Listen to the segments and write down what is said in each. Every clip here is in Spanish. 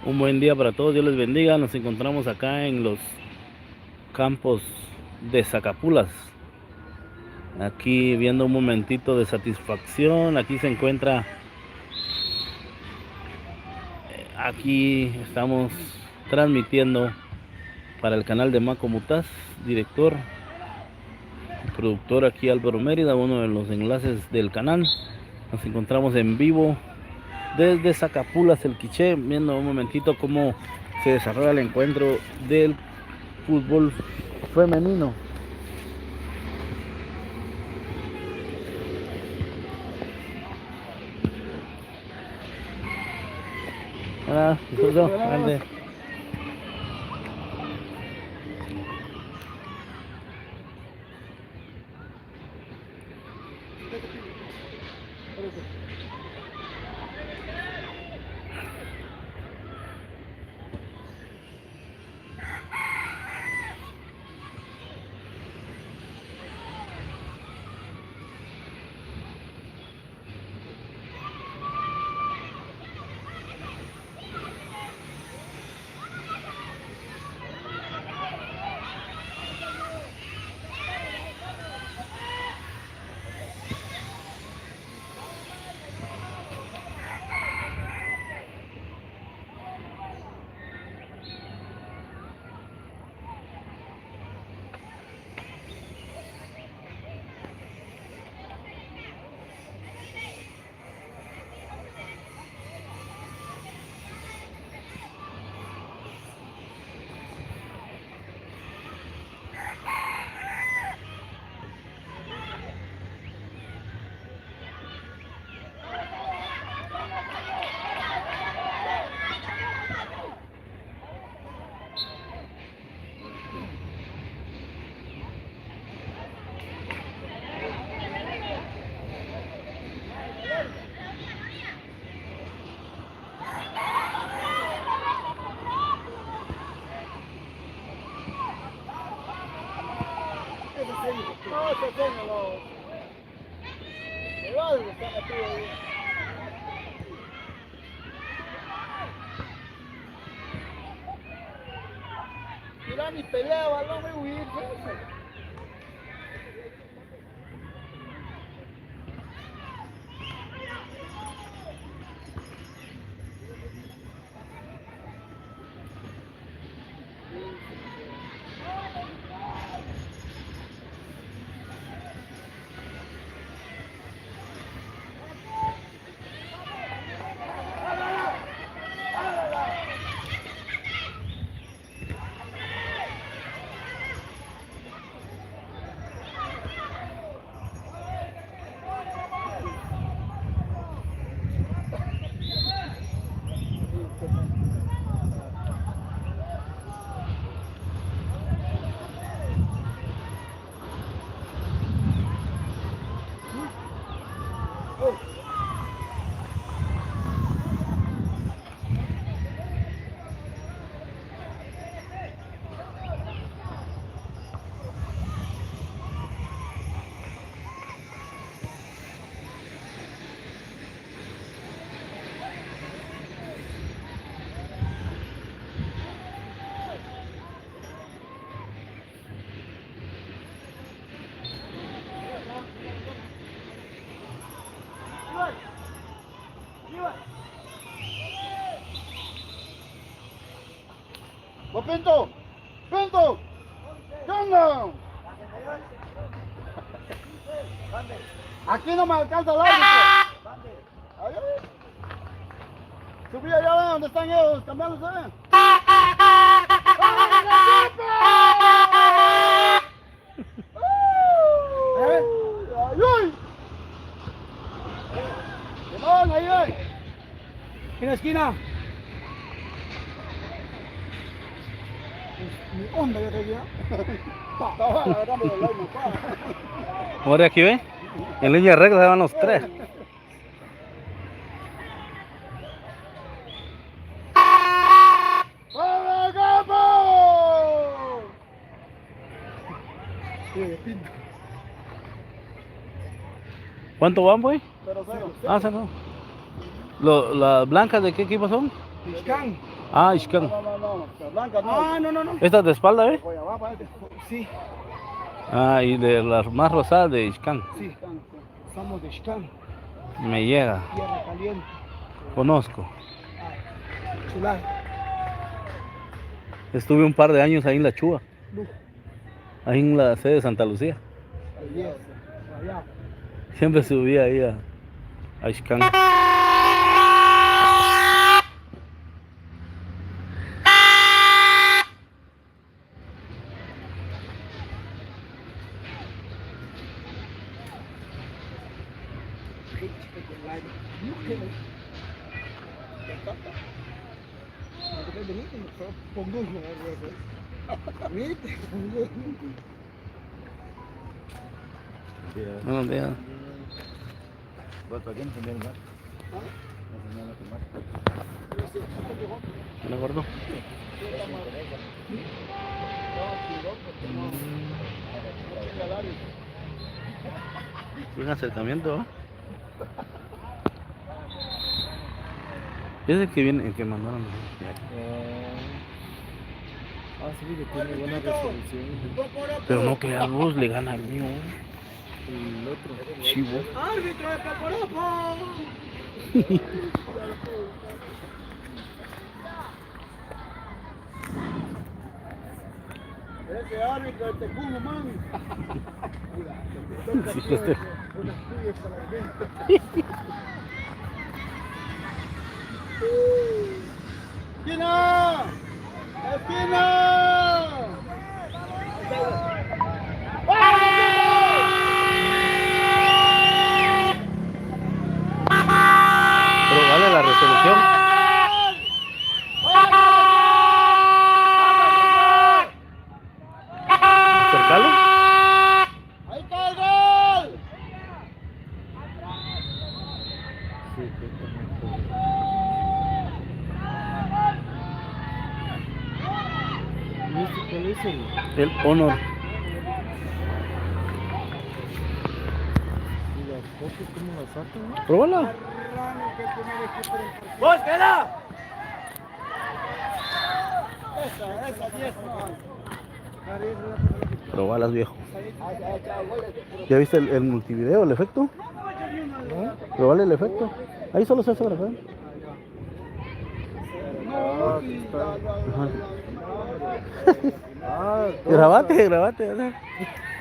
Un buen día para todos, Dios les bendiga. Nos encontramos acá en los campos de Zacapulas. Aquí viendo un momentito de satisfacción. Aquí se encuentra, aquí estamos transmitiendo para el canal de Maco Mutaz, director, productor aquí Álvaro Mérida, uno de los enlaces del canal. Nos encontramos en vivo desde Zacapulas, el Quiché, viendo un momentito cómo se desarrolla el encuentro del fútbol femenino. Hola, disculpa, grande. Mira, ni pelea, balón, me huir, Pinto, Pinto, ¿qué onda? Aquí no me alcanza el árbitro. Subí allá, ¿ven? ¿Dónde están ellos cambiándose? ¡Ay! ¡Limón, ahí! En la esquina. Mi onda ya te guía. Ahora aquí ve, en línea recta se van los tres. ¡Para campo! ¿Cuánto van, güey? 0-0. Ah, 0. ¿Las blancas de qué equipo son? Ixcán. Ah, Ixcán. No. Blanca, no. Ah, no. Esta es de espalda, ¿eh? Sí. Ah, y de las más rosadas de Ixcán. Sí. Somos de Ixcán. Me llega. Tierra caliente. Conozco. Chulada. Estuve un par de años ahí en La Chúa. Luz. Ahí en la sede de Santa Lucía. Belleza. Allá. Siempre subía ahí a Ixcán. Buenos días. ¿Me acuerdo? Un acercamiento, ¿no? Es el que viene, el que mandaron. Sí, que tiene buena resolución. Pero no que a vos le gana al mío. El otro. Chivo. ¡Árbitro de Paporopo! Ese árbitro de Tecumo, mami. Sí, este. ¡Esquina! ¡Esquina! Pero vale la resolución. Acercalo. ¡Ahí está el gol! Sí, ¿y este cuál es El Honor. ¿Y las fotos cómo las sacan? Pruébala. ¡Vos, queda! Esa, 10, Probalas, viejo. ¿Ya viste el multivideo, el efecto? ¿No? Probale el efecto. Ahí solo se hace la cara. Ah, aquí está. Ajá. Ah, Grabate.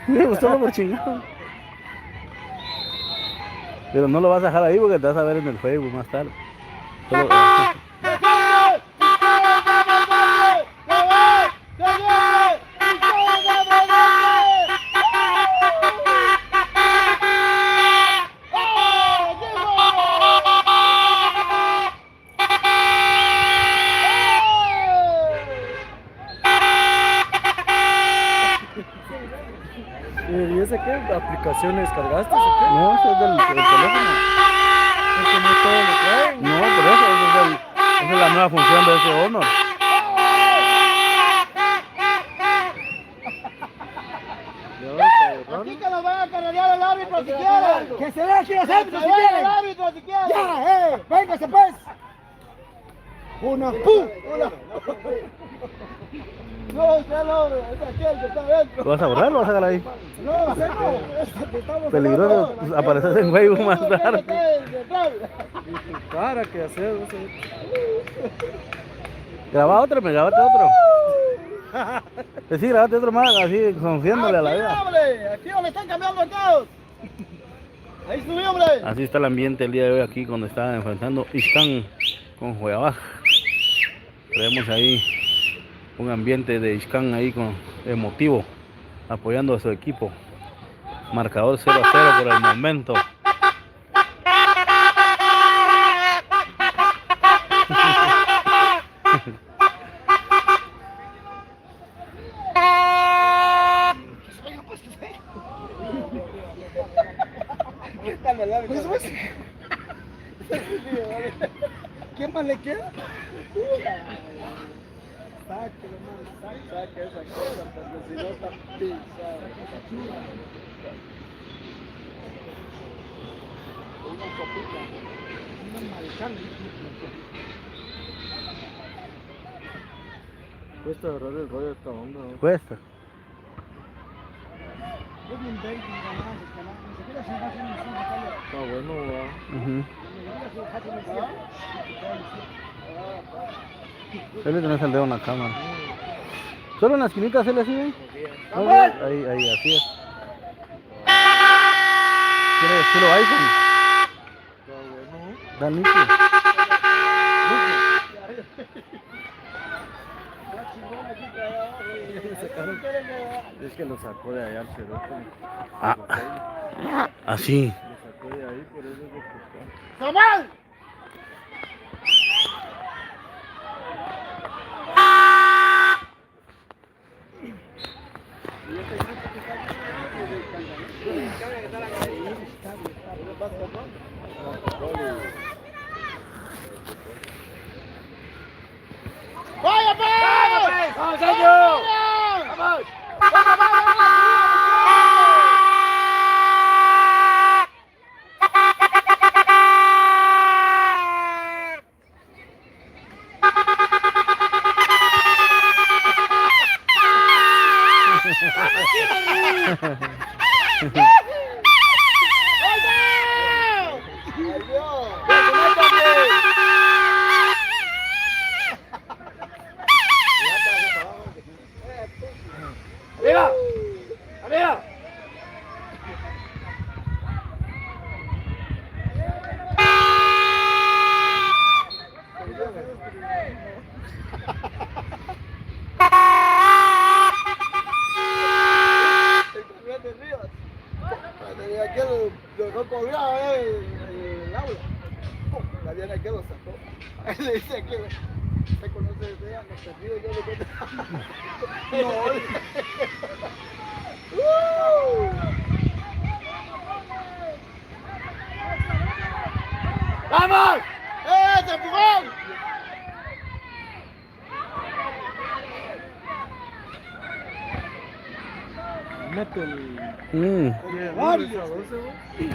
Me gustó por chingado. Pero no lo vas a dejar ahí porque te vas a ver en el Facebook más tarde. Solo- ¿Y ese qué? ¿Aplicación descargaste o qué? No, eso es del teléfono. Porque no todo lo traen. No, por eso, esa es la nueva función de ese Honor. Aquí que nos van a cargar el árbitro si quieren. Que se deje los árbitros si quieren. El árbitro si quieren. Ya, véngase pues. Una, ¡pum! Una. No, usted no, es aquel que está adentro. ¿Lo vas a borrar o lo vas a dejar ahí? No, seco. Estamos Peligroso hablando. aparecer en Facebook más tarde. ¿Y tu cara qué hacer? No sé. Graba otro, me grabate otro. Sí, grabate otro más, así, confiándole a la vida. Hombre, aquí donde están cambiando todos. Ahí subí, hombre. Así está el ambiente el día de hoy aquí cuando está enfrentando Ixcán con Juegabaj. Tenemos ahí un ambiente de Ixcán ahí con emotivo, apoyando a su equipo. Marcador 0-0 por el momento. ¿Quién más le queda? Saque esa cosa, porque si no está pisado. Una copita, una maricana. Cuesta agarrar el rollo de esta onda. ¿no? Cuesta. Está bueno, va. Ujú. Ahí le tenés el dedo en la cámara. Solo en la esquinita hacerle así, ¿eh? Ahí, así es. ¿Tiene estilo iPhone? Está bueno. Da nítido. Es que lo sacó de allá al cerote. Ah, así. Lo sacó de ahí, por eso es lo que está. ¡Samuel! ¡Vaya, pues! ¡Vamos, Sergio! ¡Vamos! ¡Arriba! ¡Arriba! Tenía que lo cobraba el aula. La Diana que lo sacó. Le dice que se conoce desde ella, nos perdió yo le cuento. ¡Vamos! ¡Se empujón! Mete el.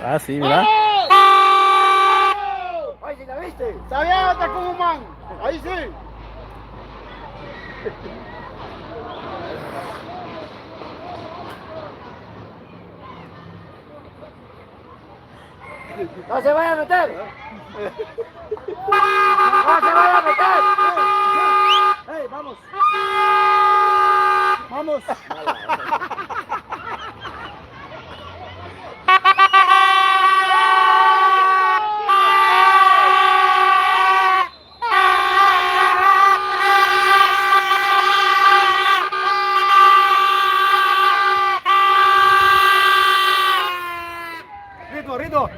Ah, sí, mira. ¡Ay, si la viste! ¡Sabía hasta como un man! ¡Ahí sí! ¡No se vaya a meter! ¡No se vaya a meter! ¡Hey, vamos! ¡Vamos! ¡Ritmo, ritmo!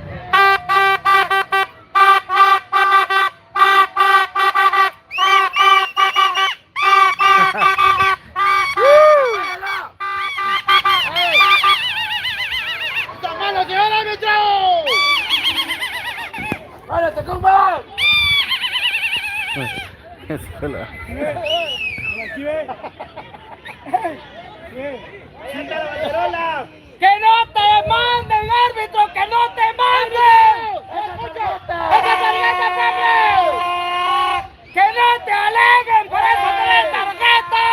¡Párate, compa! Escuela. Aquí ve. ¡Sienta la banderola! ¡Que no te manden, árbitro! ¡Que no te manden! ¡Esa tarjeta, Pepe! ¡Que no te aleguen! ¡Por eso tenés tarjeta!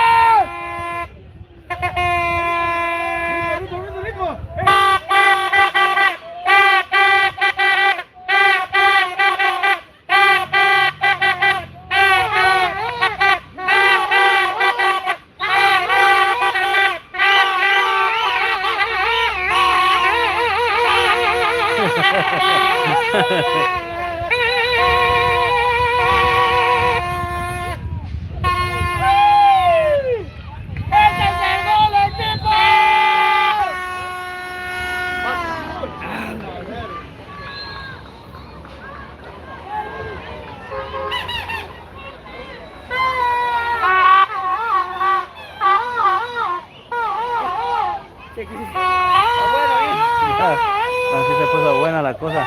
¡Ritmo, ritmo, ritmo! ¡Ese es el gol del equipo! Así se puso buena la cosa.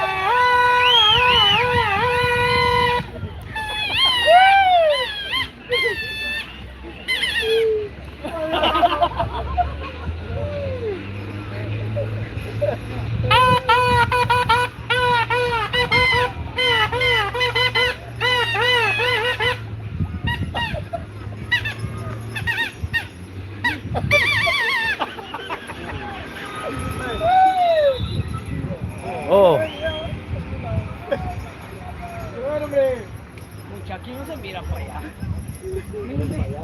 mira para allá.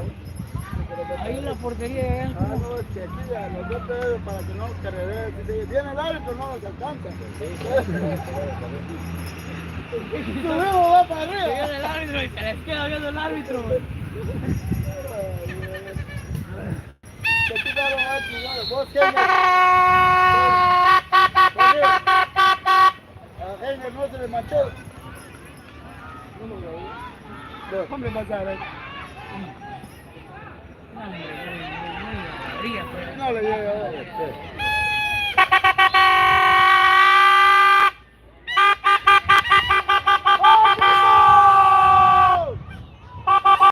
Ahí la portería de allá. No, es que aquí a los dos para que no carreren. Si viene el árbitro no los alcanza. Subimos, va para arriba. Viene el árbitro y se les queda viendo el árbitro. Se quitaron aquí, vos qué a Heiner no se le manchó. Hombre, más adelante. No le llega.